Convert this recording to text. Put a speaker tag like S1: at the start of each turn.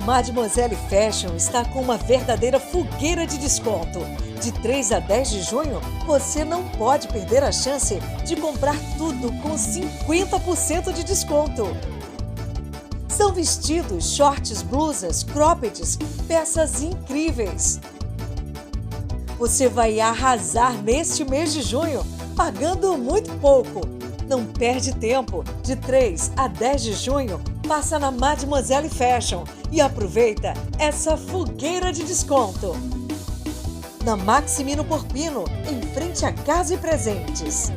S1: Mademoiselle Fashion está com uma verdadeira fogueira de desconto. De 3 a 10 de junho, você não pode perder a chance de comprar tudo com 50% de desconto. São vestidos, shorts, blusas, croppeds, peças incríveis. Você vai arrasar neste mês de junho, pagando muito pouco. Não perde tempo. De 3 a 10 de junho, passa na Mademoiselle Fashion e aproveita essa fogueira de desconto. Na Maximino Porpino, em frente à Casa e Presentes.